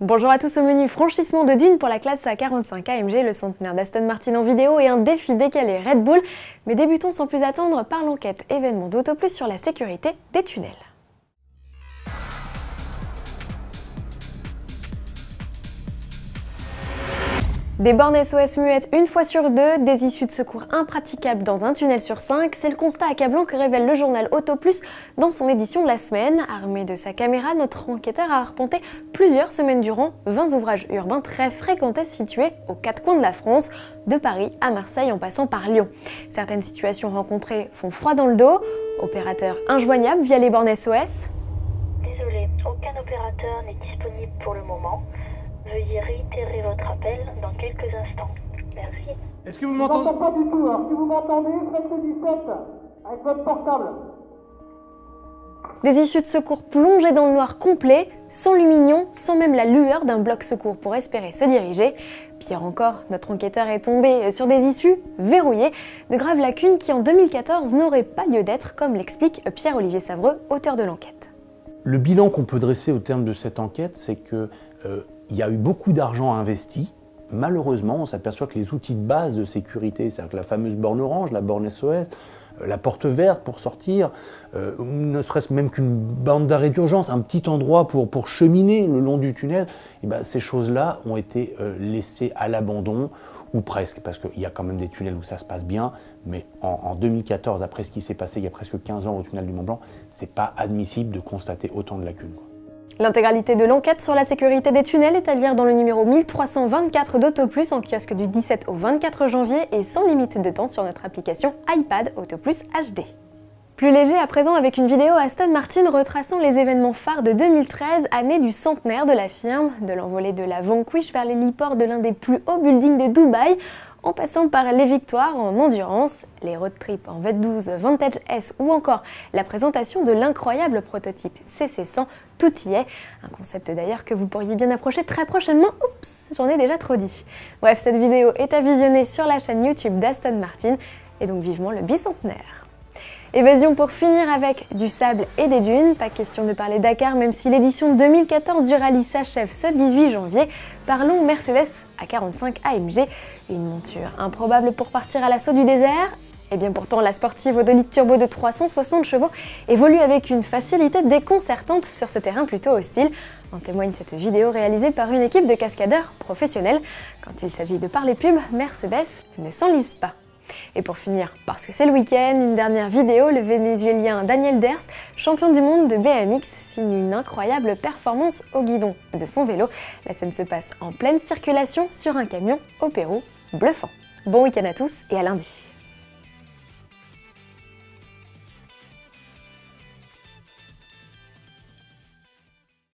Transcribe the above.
Bonjour à tous, au menu franchissement de dune pour la classe A45 AMG, le centenaire d'Aston Martin en vidéo et un défi décalé Red Bull. Mais débutons sans plus attendre par l'enquête événement d'Autoplus sur la sécurité des tunnels. Des bornes SOS muettes une fois sur deux, des issues de secours impraticables dans un tunnel sur 5, c'est le constat accablant que révèle le journal Autoplus dans son édition de la semaine. Armé de sa caméra, notre enquêteur a arpenté plusieurs semaines durant 20 ouvrages urbains très fréquentés situés aux quatre coins de la France, de Paris à Marseille en passant par Lyon. Certaines situations rencontrées font froid dans le dos, opérateurs injoignables via les bornes SOS. Désolé, aucun opérateur n'est disponible pour le moment. Veuillez réitérer votre appel dans quelques instants. Merci. Est-ce que vous m'entendez? Je ne m'entends pas du tout. Alors, si vous m'entendez, faites le 17 avec votre portable. Des issues de secours plongées dans le noir complet, sans lumignon, sans même la lueur d'un bloc secours pour espérer se diriger. Pire encore, notre enquêteur est tombé sur des issues verrouillées, de graves lacunes qui en 2014 n'auraient pas lieu d'être, comme l'explique Pierre-Olivier Savreux, auteur de l'enquête. Le bilan qu'on peut dresser au terme de cette enquête, c'est que il y a eu beaucoup d'argent investi. Malheureusement, on s'aperçoit que les outils de base de sécurité, c'est-à-dire que la fameuse borne orange, la borne SOS, la porte verte pour sortir, ne serait-ce même qu'une bande d'arrêt d'urgence, un petit endroit pour cheminer le long du tunnel, et ben, ces choses-là ont été laissées à l'abandon, ou presque, parce qu'il y a quand même des tunnels où ça se passe bien, mais en 2014, après ce qui s'est passé il y a presque 15 ans au tunnel du Mont-Blanc, c'est pas admissible de constater autant de lacunes. L'intégralité de l'enquête sur la sécurité des tunnels est à lire dans le numéro 1324 d'Autoplus en kiosque du 17 au 24 janvier et sans limite de temps sur notre application iPad Autoplus HD. Plus léger à présent avec une vidéo Aston Martin retraçant les événements phares de 2013, année du centenaire de la firme, de l'envolée de la Vanquish vers l'héliport de l'un des plus hauts buildings de Dubaï, en passant par les victoires en endurance, les road trips en V12 Vantage S ou encore la présentation de l'incroyable prototype CC100, tout y est. Un concept d'ailleurs que vous pourriez bien approcher très prochainement. Oups, j'en ai déjà trop dit. Bref, cette vidéo est à visionner sur la chaîne YouTube d'Aston Martin et donc vivement le bicentenaire. Évasion pour finir avec du sable et des dunes. Pas question de parler Dakar même si l'édition 2014 du rallye s'achève ce 18 janvier. Parlons Mercedes A45 AMG, une monture improbable pour partir à l'assaut du désert. Et bien pourtant, la sportive au 2 litres turbo de 360 chevaux évolue avec une facilité déconcertante sur ce terrain plutôt hostile. En témoigne cette vidéo réalisée par une équipe de cascadeurs professionnels. Quand il s'agit de parler pub, Mercedes ne s'enlise pas. Et pour finir, parce que c'est le week-end, une dernière vidéo, le Vénézuélien Daniel Ders, champion du monde de BMX, signe une incroyable performance au guidon de son vélo. La scène se passe en pleine circulation sur un camion au Pérou, bluffant. Bon week-end à tous et à lundi.